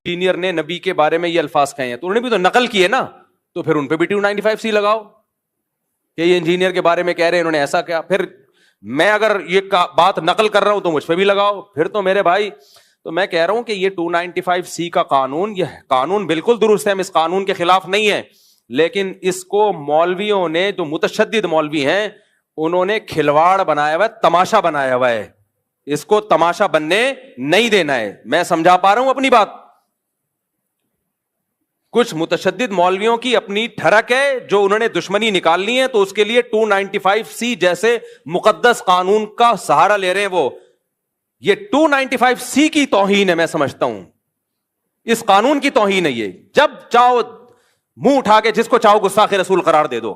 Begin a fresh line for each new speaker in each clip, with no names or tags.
Engineer نے نبی کے بارے میں یہ الفاظ کہے ہیں تو انہوں نے بھی تو نقل کیے نا, تو پھر ان پہ بھی 295C لگاؤ کہ یہ انجینئر کے بارے میں کہہ رہے ہیں, انہوں نے ایسا کیا. پھر میں اگر یہ بات نقل کر رہا ہوں تو مجھ پہ بھی لگاؤ. پھر تو میرے بھائی, تو میں کہہ رہا ہوں کہ یہ 295C کا قانون, یہ قانون بالکل درست ہے, ہم اس قانون کے خلاف نہیں ہیں, لیکن اس کو مولویوں نے, جو متشدد مولوی ہیں, انہوں نے کھلواڑ بنایا ہوا ہے, تماشا بنایا ہوا ہے. اس کو تماشا بننے نہیں دینا ہے. میں سمجھا پا رہا ہوں اپنی بات. کچھ متشدد مولویوں کی اپنی ٹھڑک ہے جو انہوں نے دشمنی نکالنی ہے, تو اس کے لیے 295C جیسے مقدس قانون کا سہارا لے رہے ہیں. وہ یہ 295C کی توہین ہے, میں سمجھتا ہوں اس قانون کی توہین ہے یہ. جب چاہو منہ اٹھا کے جس کو چاہو گستاخ رسول قرار دے دو.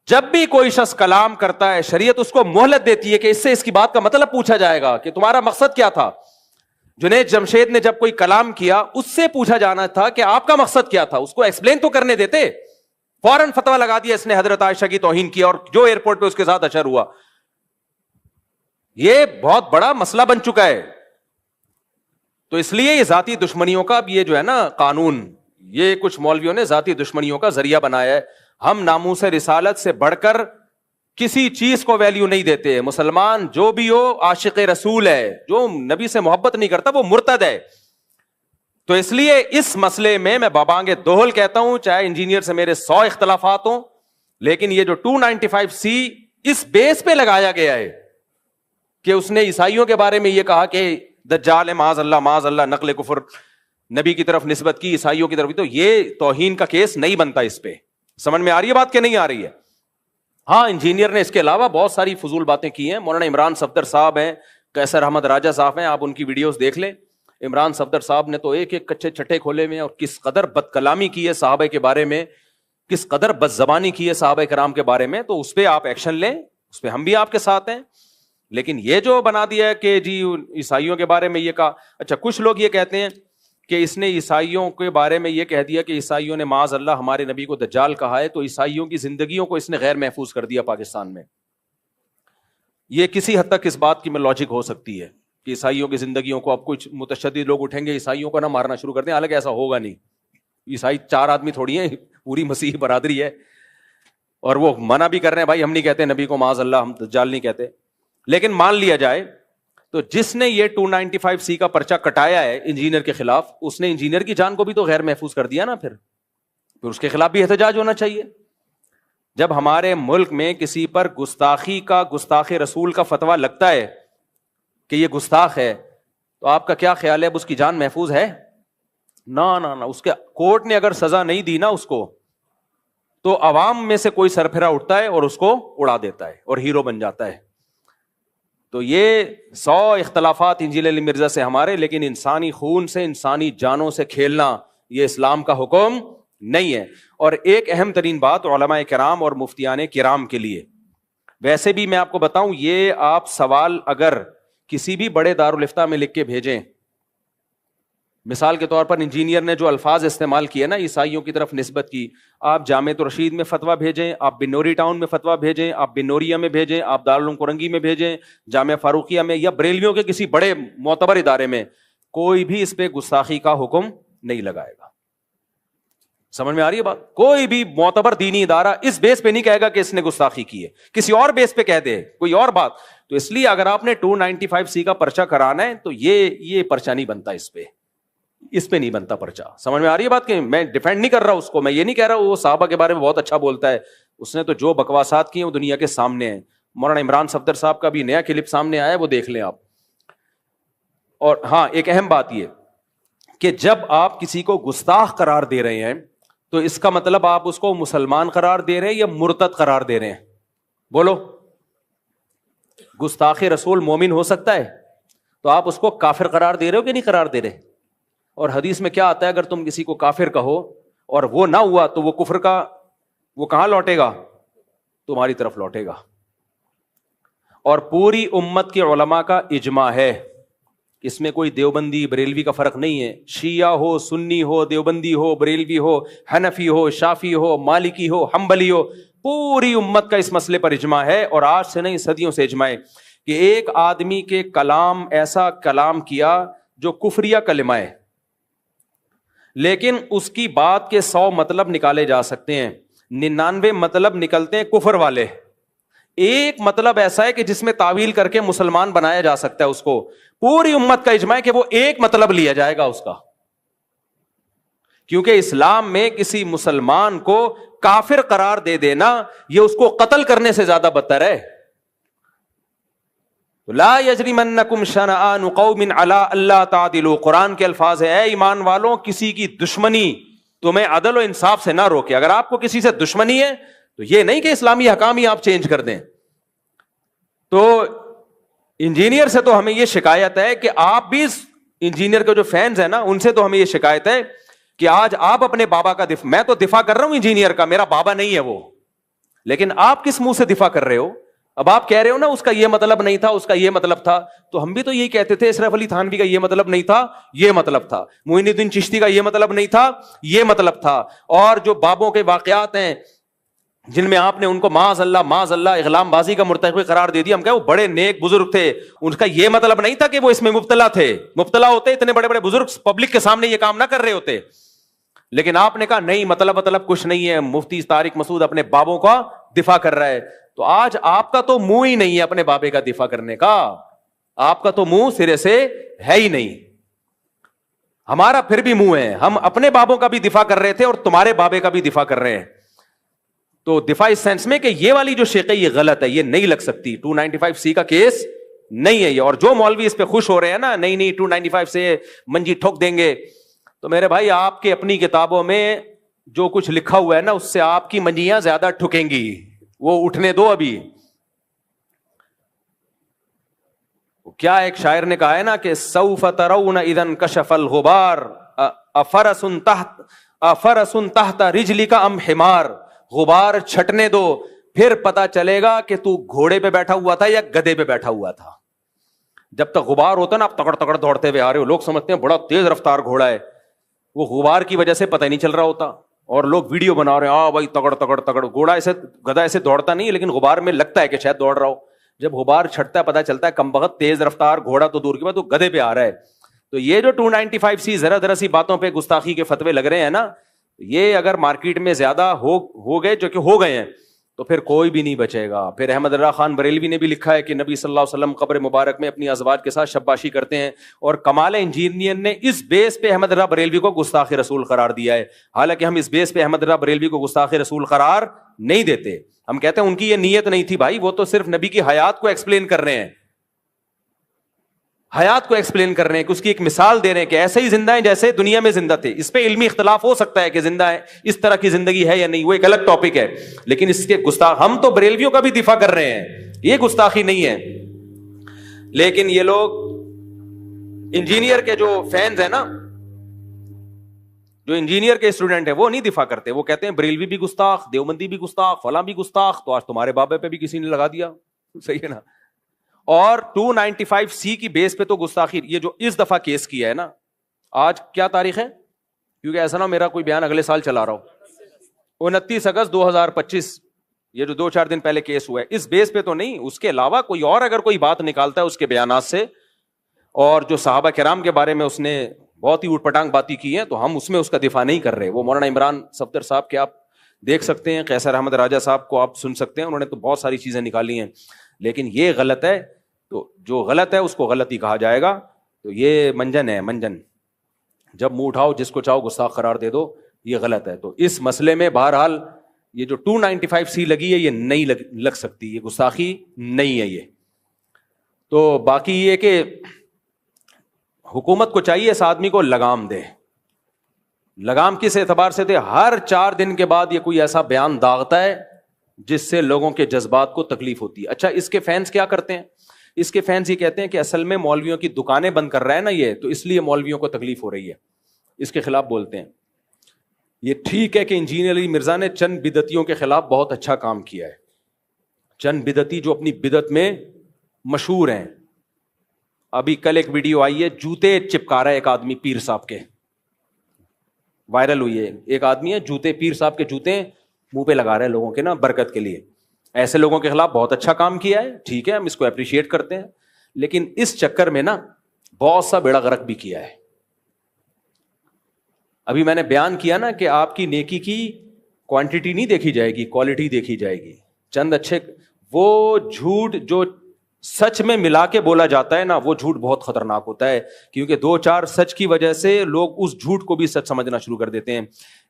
جب بھی کوئی شخص کلام کرتا ہے, شریعت اس کو مہلت دیتی ہے کہ اس سے اس کی بات کا مطلب پوچھا جائے گا کہ تمہارا مقصد کیا تھا. جنید جمشید نے جب کوئی کلام کیا, اس سے پوچھا جانا تھا کہ آپ کا مقصد کیا تھا, اس کو ایکسپلین تو کرنے دیتے. فوراً فتویٰ لگا دیا اس نے حضرت عائشہ کی توہین کیا, اور جو ایئرپورٹ پہ اس کے ساتھ اشر ہوا. یہ بہت بڑا مسئلہ بن چکا ہے. تو اس لیے یہ ذاتی دشمنیوں کا, اب یہ جو ہے نا قانون, یہ کچھ مولویوں نے ذاتی دشمنیوں کا ذریعہ بنایا ہے. ہم ناموس رسالت سے بڑھ کر کسی چیز کو ویلیو نہیں دیتے. مسلمان جو بھی ہو عاشق رسول ہے, جو نبی سے محبت نہیں کرتا وہ مرتد ہے. تو اس لیے اس مسئلے میں بابانگ دوہل کہتا ہوں, چاہے انجینئر سے میرے 100 اختلافات ہوں, لیکن یہ جو 295C اس بیس پہ لگایا گیا ہے کہ اس نے عیسائیوں کے بارے میں یہ کہا کہ دجال ہے, معاذ اللہ, نقل کفر, نبی کی طرف نسبت کی, عیسائیوں کی طرف, تو یہ توہین کا کیس نہیں بنتا. اس پہ سمجھ میں آ رہی ہے بات کہ نہیں آ رہی ہے؟ ہاں, انجینئر نے اس کے علاوہ بہت ساری فضول باتیں کی ہیں. مولانا عمران صفدر صاحب ہیں, قیصر احمد راجہ صاحب ہیں, آپ ان کی ویڈیوز دیکھ لیں. عمران صفدر صاحب نے تو ایک ایک کچے چھٹے کھولے میں, اور کس قدر بد کلامی کی ہے صحابہ کے بارے میں, کس قدر بد زبانی کی ہے صحابہ کرام کے بارے میں. تو اس پہ آپ ایکشن لیں, اس پہ ہم بھی آپ کے ساتھ ہیں. لیکن یہ جو بنا دیا ہے کہ جی عیسائیوں کے بارے میں یہ کہا, اچھا کچھ لوگ یہ کہتے ہیں کہ اس نے عیسائیوں کے بارے میں یہ کہہ دیا کہ عیسائیوں نے معاذ اللہ ہمارے نبی کو دجال کہا ہے, تو عیسائیوں کی زندگیوں کو اس نے غیر محفوظ کر دیا پاکستان میں. یہ کسی حد تک اس بات کی میں لاجک ہو سکتی ہے کہ عیسائیوں کی زندگیوں کو اب کچھ متشدد لوگ اٹھیں گے, عیسائیوں کو نہ مارنا شروع کر دیں. حالانکہ ایسا ہوگا نہیں. عیسائی 4 آدمی تھوڑی ہیں, پوری مسیحی برادری ہے, اور وہ منع بھی کر رہے ہیں, بھائی ہم نہیں کہتے نبی کو معاذ اللہ, ہم دجال نہیں کہتے. لیکن مان لیا جائے تو جس نے یہ 295C کا پرچہ کٹایا ہے انجینئر کے خلاف, اس نے انجینئر کی جان کو بھی تو غیر محفوظ کر دیا نا. پھر اس کے خلاف بھی احتجاج ہونا چاہیے. جب ہمارے ملک میں کسی پر گستاخی کا, گستاخ رسول کا فتویٰ لگتا ہے کہ یہ گستاخ ہے, تو آپ کا کیا خیال ہے, اب اس کی جان محفوظ ہے؟ نہ, اس کے کورٹ نے اگر سزا نہیں دی نا اس کو, تو عوام میں سے کوئی سرپھرا اٹھتا ہے اور اس کو اڑا دیتا ہے اور ہیرو بن جاتا ہے. تو یہ 100 اختلافات انجیل علی مرزا سے ہمارے, لیکن انسانی خون سے, انسانی جانوں سے کھیلنا یہ اسلام کا حکم نہیں ہے. اور ایک اہم ترین بات علماء کرام اور مفتیان کرام کے لیے, ویسے بھی میں آپ کو بتاؤں, یہ آپ سوال اگر کسی بھی بڑے دارالافتاء میں لکھ کے بھیجیں, مثال کے طور پر انجینئر نے جو الفاظ استعمال کیے نا عیسائیوں کی طرف نسبت کی, آپ جامعۃ الرشید میں فتویٰ بھیجیں, آپ بنوری ٹاؤن میں فتویٰ بھیجیں, آپ بنوریا میں بھیجیں, آپ دارالعلوم کرنگی میں بھیجیں, جامعہ فاروقیہ میں, یا بریلویوں کے کسی بڑے معتبر ادارے میں, کوئی بھی اس پہ گستاخی کا حکم نہیں لگائے گا. سمجھ میں آ رہی ہے بات؟ کوئی بھی معتبر دینی ادارہ اس بیس پہ نہیں کہے گا کہ اس نے گستاخی کی ہے, کسی اور بیس پہ کہہ دے کوئی اور بات. تو اس لیے اگر آپ نے 295C کا پرچہ کرانا ہے تو یہ پرچہ نہیں بنتا, اس پہ نہیں بنتا پرچہ. سمجھ میں آ رہی ہے بات؟ کہ میں ڈیفینڈ نہیں کر رہا اس کو, میں یہ نہیں کہہ رہا وہ صحابہ کے بارے میں بہت اچھا بولتا ہے, اس نے تو جو بکواسات کی ہیں وہ دنیا کے سامنے ہیں. مولانا عمران صفدر صاحب کا بھی نیا کلپ سامنے آیا ہے, وہ دیکھ لیں آپ. اور ہاں, ایک اہم بات یہ کہ جب آپ کسی کو گستاخ قرار دے رہے ہیں تو اس کا مطلب آپ اس کو مسلمان قرار دے رہے ہیں یا مرتد قرار دے رہے ہیں؟ بولو. گستاخ رسول مومن ہو سکتا ہے, تو آپ اس کو کافر قرار دے رہے ہو کہ نہیں قرار دے رہے؟ اور حدیث میں کیا آتا ہے, اگر تم کسی کو کافر کہو اور وہ نہ ہوا تو وہ کفر کا, وہ کہاں لوٹے گا؟ تمہاری طرف لوٹے گا. اور پوری امت کے علماء کا اجماع ہے, اس میں کوئی دیوبندی بریلوی کا فرق نہیں ہے. شیعہ ہو, سنی ہو, دیوبندی ہو, بریلوی ہو, حنفی ہو, شافی ہو, مالکی ہو, حنبلی ہو, پوری امت کا اس مسئلے پر اجماع ہے. اور آج سے نہیں, صدیوں سے اجماع ہے کہ ایک آدمی کے کلام ایسا کلام کیا جو کفریہ کلمہ ہے, لیکن اس کی بات کے 100 مطلب نکالے جا سکتے ہیں, 99 مطلب نکلتے ہیں کفر والے. ایک مطلب ایسا ہے کہ جس میں تعویل کر کے مسلمان بنایا جا سکتا ہے اس کو. پوری امت کا اجماع ہے کہ وہ ایک مطلب لیا جائے گا اس کا, کیونکہ اسلام میں کسی مسلمان کو کافر قرار دے دینا یہ اس کو قتل کرنے سے زیادہ بدتر ہے. لا یجرمنکم شنآن قوم علی الا تعدلوا, قرآن کے الفاظ ہے, اے ایمان والوں کسی کی دشمنی تمہیں عدل و انصاف سے نہ روکے. اگر آپ کو کسی سے دشمنی ہے تو یہ نہیں کہ اسلامی حکام ہی آپ چینج کر دیں. تو انجینئر سے تو ہمیں یہ شکایت ہے کہ آپ بھی انجینئر کے جو فینز ہیں نا ان سے تو ہمیں یہ شکایت ہے کہ آج آپ اپنے بابا کا دفاع, میں تو دفاع کر رہا ہوں انجینئر کا, میرا بابا نہیں ہے وہ, لیکن آپ کس منہ سے دفاع کر رہے ہو؟ اب آپ کہہ رہے ہو نا اس کا یہ مطلب نہیں تھا, اس کا یہ مطلب تھا, تو ہم بھی تو یہی کہتے تھے اشرف علی تھانوی کا یہ مطلب نہیں تھا, یہ مطلب تھا, معین الدین چشتی کا یہ مطلب نہیں تھا, یہ مطلب تھا. اور جو بابوں کے واقعات ہیں جن میں آپ نے ان کو معاذ اللہ اغلام بازی کا مرتکب قرار دے دیا, ہم کہے وہ بڑے نیک بزرگ تھے, ان کا یہ مطلب نہیں تھا کہ وہ اس میں مبتلا تھے, مبتلا ہوتے اتنے بڑے بڑے بزرگ پبلک کے سامنے یہ کام نہ کر رہے ہوتے. لیکن آپ نے کہا نہیں مطلب کچھ نہیں ہے, مفتی طارق مسعود اپنے بابوں کا دفاع کر رہا ہے. تو آج آپ کا تو منہ ہی نہیں ہے اپنے بابے کا دفاع کرنے کا, آپ کا تو منہ سرے سے ہے ہی نہیں. ہمارا پھر بھی منہ ہے, ہم اپنے بابوں کا بھی دفاع کر رہے تھے اور تمہارے بابے کا بھی دفاع کر رہے ہیں. تو دفاع اس سینس میں کہ یہ والی جو شیخ ہے یہ غلط ہے, یہ نہیں لگ سکتی, 295C کا کیس نہیں ہے یہ. اور جو مولوی اس پہ خوش ہو رہے ہیں نا نہیں 295 سے منجی ٹھوک دیں گے, تو میرے بھائی آپ کے اپنی کتابوں میں جو کچھ لکھا ہوا ہے نا اس سے آپ کی منجیاں زیادہ ٹھکیں گی, وہ اٹھنے دو ابھی. کیا ایک شاعر نے کہا ہے نا کہ سوف ترون اذا انکشف الغبار افرس تحت رجلک ام حمار, غبار چھٹنے دو پھر پتا چلے گا کہ تو گھوڑے پہ بیٹھا ہوا تھا یا گدھے پہ بیٹھا ہوا تھا. جب تک غبار ہوتا نا آپ تکڑ تکڑ دوڑتے ہوئے آ رہے ہو, لوگ سمجھتے ہیں بڑا تیز رفتار گھوڑا ہے, وہ غبار کی وجہ سے پتہ ہی نہیں چل رہا ہوتا, اور لوگ ویڈیو بنا رہے ہیں بھائی تگڑ تگڑ تگڑ. گھوڑا ایسے گدھا ایسے دوڑتا نہیں, لیکن غبار میں لگتا ہے کہ شاید دوڑ رہا ہو. جب غبار چھٹتا ہے پتہ چلتا ہے کم بخت تیز رفتار گھوڑا تو دور کی بات, وہ گدھے پہ آ رہا ہے. تو یہ جو 295C ذرا سی باتوں پہ گستاخی کے فتوے لگ رہے ہیں نا, یہ اگر مارکیٹ میں زیادہ ہو گئے, جو کہ ہو گئے ہیں, تو پھر کوئی بھی نہیں بچے گا. پھر احمد رضا خان بریلوی نے بھی لکھا ہے کہ نبی صلی اللہ علیہ وسلم قبر مبارک میں اپنی ازواج کے ساتھ شباشی کرتے ہیں, اور کمال انجینئر نے اس بیس پہ احمد رضا بریلوی کو گستاخ رسول قرار دیا ہے. حالانکہ ہم اس بیس پہ احمد رضا بریلوی کو گستاخ رسول قرار نہیں دیتے. ہم کہتے ہیں ان کی یہ نیت نہیں تھی بھائی, وہ تو صرف نبی کی حیات کو ایکسپلین کر رہے ہیں, حیات کو ایکسپلین کر رہے ہیں, کہ اس کی ایک مثال دے رہے ہیں کہ ایسے ہی زندہ ہیں جیسے دنیا میں زندہ تھے. اس پہ علمی اختلاف ہو سکتا ہے کہ زندہ ہے, اس طرح کی زندگی ہے یا نہیں, وہ ایک الگ ٹاپک ہے. لیکن اس کے گستاخ, ہم تو بریلویوں کا بھی دفاع کر رہے ہیں, یہ گستاخی نہیں ہے. لیکن یہ لوگ انجینئر کے جو فینز ہیں نا, جو انجینئر کے اسٹوڈنٹ ہیں, وہ نہیں دفاع کرتے. وہ کہتے ہیں بریلوی بھی گستاخ, دیوبندی بھی گستاخ, فلاں بھی گستاخ. تو آج تمہارے بابے پہ بھی کسی نے لگا دیا, صحیح ہے نا. اور 295C کی بیس پہ تو گستاخی, یہ جو اس دفعہ کیس کیا ہے نا, آج کیا تاریخ ہے, کیونکہ ایسا نہ میرا کوئی بیان اگلے سال چلا رہا ہو, 29 اگست 2025, یہ جو 2-4 دن پہلے کیس ہوا ہے, اس بیس پہ تو نہیں, اس کے علاوہ کوئی اور اگر کوئی بات نکالتا ہے اس کے بیانات سے, اور جو صحابہ کرام کے بارے میں اس نے بہت ہی اوٹ پٹانگ باتیں کی ہیں, تو ہم اس میں اس کا دفاع نہیں کر رہے. وہ مولانا عمران صفدر صاحب کے آپ دیکھ سکتے ہیں, قیصر احمد راجہ صاحب کو آپ سن سکتے ہیں, انہوں نے تو بہت ساری چیزیں نکالی ہیں. لیکن یہ غلط ہے, تو جو غلط ہے اس کو غلط ہی کہا جائے گا. تو یہ منجن ہے, منجن, جب منہ اٹھاؤ جس کو چاہو گستاخ قرار دے دو, یہ غلط ہے. تو اس مسئلے میں بہرحال یہ جو 295C لگی ہے یہ نہیں لگ سکتی, یہ گستاخی نہیں ہے یہ. تو باقی یہ کہ حکومت کو چاہیے اس آدمی کو لگام دے. لگام کس اعتبار سے دے؟ ہر 4 دن کے بعد یہ کوئی ایسا بیان داغتا ہے جس سے لوگوں کے جذبات کو تکلیف ہوتی ہے. اچھا, اس کے فینس کیا کرتے ہیں؟ اس کے فینس یہ کہتے ہیں کہ اصل میں مولویوں کی دکانیں بند کر رہا ہے نا یہ, تو اس لیے مولویوں کو تکلیف ہو رہی ہے, اس کے خلاف بولتے ہیں. یہ ٹھیک ہے کہ انجینئر علی مرزا نے چند بدعتیوں کے خلاف بہت اچھا کام کیا ہے. چند بدعتی جو اپنی بدعت میں مشہور ہیں. ابھی کل ایک ویڈیو آئی ہے, جوتے چپکا رہا ہے ایک آدمی پیر صاحب کے, وائرل ہوئی ہے. ایک آدمی ہے جوتے, پیر صاحب کے جوتے منہ پہ لگا رہے ہیں لوگوں کے نا برکت کے لیے. ایسے لوگوں کے خلاف بہت اچھا کام کیا ہے, ٹھیک ہے, ہم اس کو اپریشیٹ کرتے ہیں. لیکن اس چکر میں نا بہت سا بیڑا غرق بھی کیا ہے. ابھی میں نے بیان کیا نا کہ آپ کی نیکی کی کوانٹٹی نہیں دیکھی جائے گی, کوالٹی دیکھی جائے گی. چند اچھے, وہ جھوٹ جو سچ میں ملا کے بولا جاتا ہے نا, وہ جھوٹ بہت خطرناک ہوتا ہے, کیونکہ 2-4 سچ کی وجہ سے لوگ اس جھوٹ کو بھی سچ سمجھنا شروع کر دیتے ہیں.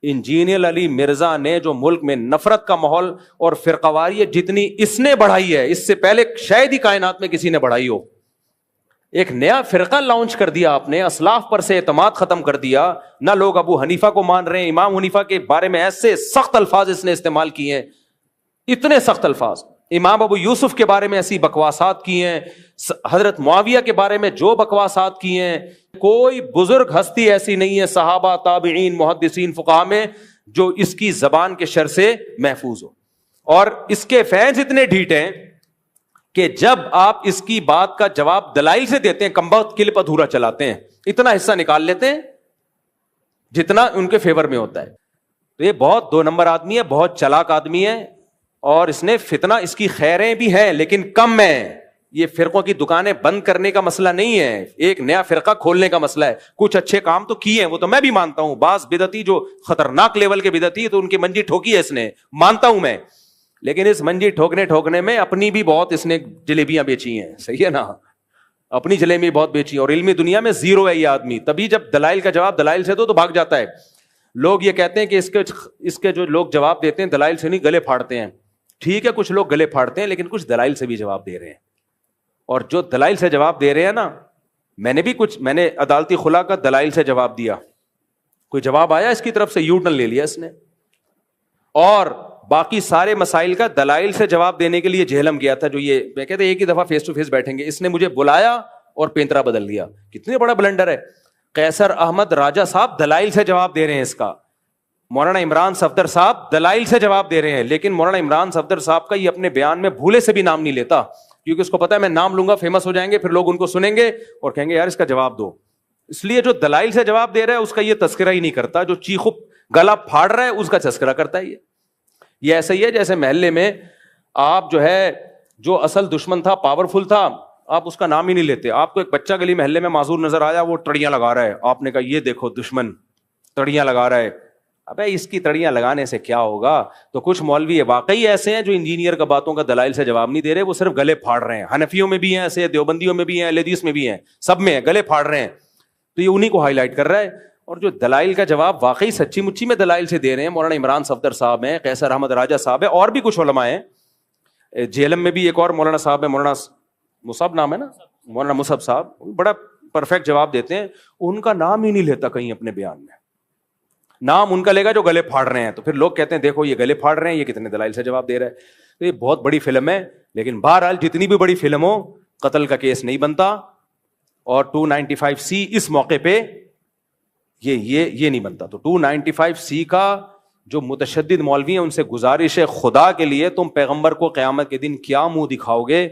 انجینئر علی مرزا نے جو ملک میں نفرت کا ماحول اور فرقواریت جتنی اس نے بڑھائی ہے, اس سے پہلے شاید ہی کائنات میں کسی نے بڑھائی ہو. ایک نیا فرقہ لانچ کر دیا آپ نے, اسلاف پر سے اعتماد ختم کر دیا. نہ لوگ ابو حنیفہ کو مان رہے ہیں, امام حنیفہ کے بارے میں ایسے سخت الفاظ اس نے استعمال کیے ہیں, اتنے سخت الفاظ. امام ابو یوسف کے بارے میں ایسی بکواسات کی ہیں, حضرت معاویہ کے بارے میں جو بکواسات کی ہیں. کوئی بزرگ ہستی ایسی نہیں ہے صحابہ, تابعین, محدثین, فقہاء میں جو اس کی زبان کے شر سے محفوظ ہو. اور اس کے فینس اتنے ڈھیٹ ہیں کہ جب آپ اس کی بات کا جواب دلائل سے دیتے ہیں, کمبخت کلپ ادھورا چلاتے ہیں, اتنا حصہ نکال لیتے ہیں جتنا ان کے فیور میں ہوتا ہے. تو یہ بہت 2 نمبر آدمی ہے, بہت چلاک آدمی ہے, اور اس نے فتنہ, اس کی خیریں بھی ہیں لیکن کم ہیں. یہ فرقوں کی دکانیں بند کرنے کا مسئلہ نہیں ہے, ایک نیا فرقہ کھولنے کا مسئلہ ہے. کچھ اچھے کام تو کیے ہیں, وہ تو میں بھی مانتا ہوں. بعض بدعتی جو خطرناک لیول کے بدعتی تو ان کی منجی ٹھوکی ہے اس نے, مانتا ہوں میں, لیکن اس منجی ٹھوکنے میں اپنی بھی بہت اس نے جلیبیاں بیچی ہیں. صحیح ہے نا, اپنی جلیبی بہت بیچی, اور علمی دنیا میں زیرو ہے یہ آدمی. تبھی جب دلائل کا جواب دلائل سے دو تو بھاگ جاتا ہے. لوگ یہ کہتے ہیں کہ اس کے جو لوگ جواب دیتے ہیں دلائل سے نہیں, گلے پھاڑتے ہیں. ٹھیک ہے, کچھ لوگ گلے پھاڑتے ہیں, لیکن کچھ دلائل سے بھی جواب دے رہے ہیں. اور جو دلائل سے جواب دے رہے ہیں نا, میں نے عدالتی خلا کا دلائل سے جواب دیا, کوئی جواب آیا اس کی طرف سے, یو ٹرن لے لیا اس نے. اور باقی سارے مسائل کا دلائل سے جواب دینے کے لیے جہلم گیا تھا, جو یہ میں کہتے ایک ہی دفعہ فیس ٹو فیس بیٹھیں گے, اس نے مجھے بلایا اور پینترا بدل دیا. کتنے بڑا بلنڈر ہے. قیصر احمد راجہ صاحب دلائل سے جواب دے رہے ہیں اس کا, مولانا عمران صفدر صاحب دلائل سے جواب دے رہے ہیں, لیکن مولانا عمران صفدر صاحب کا یہ اپنے بیان میں بھولے سے بھی نام نہیں لیتا, کیونکہ اس کو پتا ہے میں نام لوں گا فیمس ہو جائیں گے, پھر لوگ ان کو سنیں گے اور کہیں گے یار اس کا جواب دو. اس لیے جو دلائل سے جواب دے رہا ہے اس کا یہ تذکرہ ہی نہیں کرتا, جو چیخو گلا پھاڑ رہا ہے اس کا تذکرہ کرتا ہے. یہ ایسا ہی ہے جیسے محلے میں آپ جو ہے, جو اصل دشمن تھا, پاورفل تھا, آپ اس کا نام ہی نہیں لیتے. آپ کو ایک بچہ گلی محلے میں معذور نظر آیا, وہ تڑیاں لگا رہا ہے, آپ نے کہا یہ دیکھو دشمن تڑیاں لگا رہا ہے. ابے اس کی تڑیاں لگانے سے کیا ہوگا. تو کچھ مولوی واقعی ایسے ہیں جو انجینئر کا باتوں کا دلائل سے جواب نہیں دے رہے, وہ صرف گلے پھاڑ رہے ہیں. حنفیوں میں بھی ہیں ایسے, دیوبندیوں میں بھی ہیں, حدیث میں بھی ہیں, سب میں ہیں, گلے پھاڑ رہے ہیں. تو یہ انہیں کو ہائی لائٹ کر رہا ہے. اور جو دلائل کا جواب واقعی سچی مچی میں دلائل سے دے رہے ہیں, مولانا عمران صفدر صاحب ہیں, قیصر احمد راجہ صاحب ہیں, اور بھی کچھ علماء ہیں. جہلم میں بھی ایک اور مولانا صاحب ہے, مولانا مصعب نام ہے نا, مولانا مصعب صاحب, بڑا پرفیکٹ جواب دیتے ہیں. ان کا نام ہی نہیں لیتا کہیں اپنے بیان میں, نام ان کا لے گا جو گلے پھاڑ رہے ہیں. تو پھر لوگ کہتے ہیں دیکھو یہ گلے پھاڑ رہے ہیں, یہ کتنے دلائل سے جواب دے رہا ہے. تو یہ بہت بڑی فلم ہے, لیکن بہرحال جتنی بھی بڑی فلم ہو, قتل کا کیس نہیں بنتا. اور 295C اس موقع پہ یہ نہیں بنتا. تو 295C کا جو متشدد مولوی ہیں ان سے گزارش ہے, خدا کے لیے تم پیغمبر کو قیامت کے دن کیا منہ دکھاؤ گے.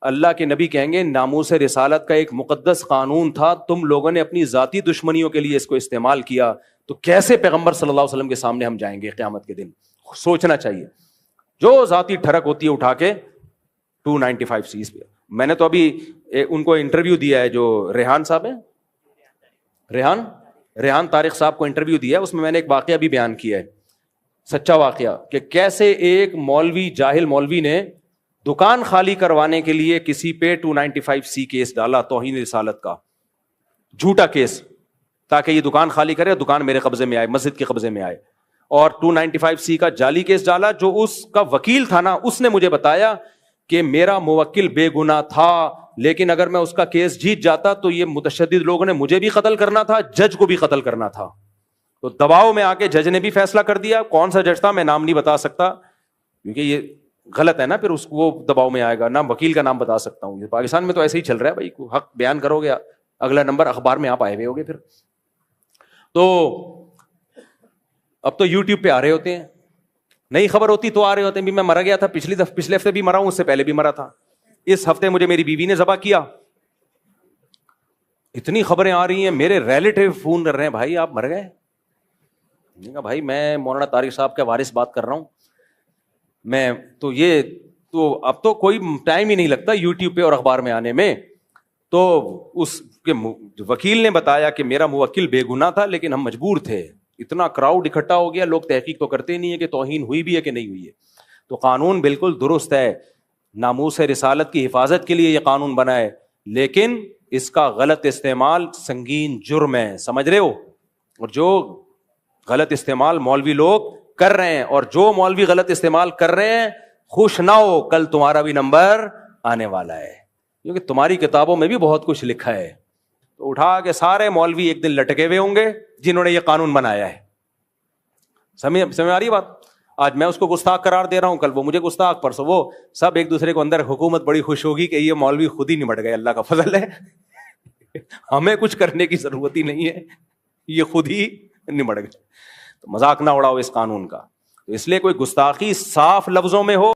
اللہ کے نبی کہیں گے ناموس رسالت کا ایک مقدس قانون تھا, تم لوگوں نے اپنی ذاتی دشمنیوں کے لیے اس کو استعمال کیا, تو کیسے پیغمبر صلی اللہ علیہ وسلم کے سامنے ہم جائیں گے قیامت کے دن. سوچنا چاہیے. جو ذاتی ٹھڑک ہوتی ہے اٹھا کے 295C پہ. میں نے تو ابھی ان کو انٹرویو دیا ہے, جو ریحان صاحب ہیں, ریحان طارق صاحب کو انٹرویو دیا ہے, اس میں نے ایک واقعہ بھی بیان کیا ہے, سچا واقعہ, کہ کیسے ایک مولوی, جاہل مولوی نے دکان خالی کروانے کے لیے کسی پہ 295C کیس ڈالا, توہین رسالت کا جھوٹا کیس, تاکہ یہ دکان خالی کرے, دکان میرے قبضے میں آئے, مسجد کے قبضے میں آئے. اور 295C کا جعلی کیس ڈالا. جو اس کا وکیل تھا نا, اس نے مجھے بتایا کہ میرا موکل بے گناہ تھا, لیکن اگر میں اس کا کیس جیت جاتا تو یہ متشدد لوگوں نے مجھے بھی قتل کرنا تھا, جج کو بھی قتل کرنا تھا. تو دباؤ میں آ کے جج نے بھی فیصلہ کر دیا. کون سا جج تھا میں نام نہیں بتا سکتا, کیونکہ یہ غلط ہے نا, پھر اس کو وہ دباؤ میں آئے گا. نہ وکیل کا نام بتا سکتا ہوں. پاکستان میں تو ایسے ہی چل رہا ہے بھائی, حق بیان کرو گے اگلا نمبر اخبار میں آپ آئے ہوئے ہوگے. پھر تو اب تو یوٹیوب پہ آ رہے ہوتے ہیں, نئی خبر ہوتی تو آ رہے ہوتے ہیں. بھی میں مرا گیا تھا, پچھلے ہفتے بھی مرا ہوں, اس سے پہلے بھی مرا تھا, اس ہفتے مجھے میری بیوی نے ذبح کیا. اتنی خبریں آ رہی ہیں, میرے ریلیٹیو فون کر رہے ہیں, بھائی آپ مر گئے. میں نے کہا بھائی میں مولانا طارق صاحب کا وارث بات کر رہا ہوں. میں تو یہ تو اب تو کوئی ٹائم ہی نہیں لگتا یوٹیوب پہ اور اخبار میں آنے میں. تو اس کے وکیل نے بتایا کہ میرا موکل بے گناہ تھا, لیکن ہم مجبور تھے, اتنا کراؤڈ اکٹھا ہو گیا, لوگ تحقیق تو کرتے نہیں ہے کہ توہین ہوئی بھی ہے کہ نہیں ہوئی ہے. تو قانون بالکل درست ہے, ناموس رسالت کی حفاظت کے لیے یہ قانون بنا ہے, لیکن اس کا غلط استعمال سنگین جرم ہے, سمجھ رہے ہو. اور جو غلط استعمال مولوی لوگ کر رہے ہیں, اور جو مولوی غلط استعمال کر رہے ہیں, خوش نہ ہو, کل تمہارا بھی نمبر آنے والا ہے, کیونکہ تمہاری کتابوں میں بھی بہت کچھ لکھا ہے. تو اٹھا کے سارے مولوی ایک دن لٹکے ہوئے ہوں گے جنہوں نے یہ قانون بنایا ہے. سمجھ آ رہی بات؟ آج میں اس کو گستاخ قرار دے رہا ہوں, کل وہ مجھے گستاخ, پرسوں وہ, سب ایک دوسرے کو اندر. حکومت بڑی خوش ہوگی کہ یہ مولوی خود ہی نمٹ گئے, اللہ کا فضل ہے, ہمیں کچھ کرنے کی ضرورت ہی نہیں ہے, یہ خود ہی نمٹ گئے. تو مذاق نہ اڑاؤ اس قانون کا. تو اس لیے کوئی گستاخی صاف لفظوں میں ہو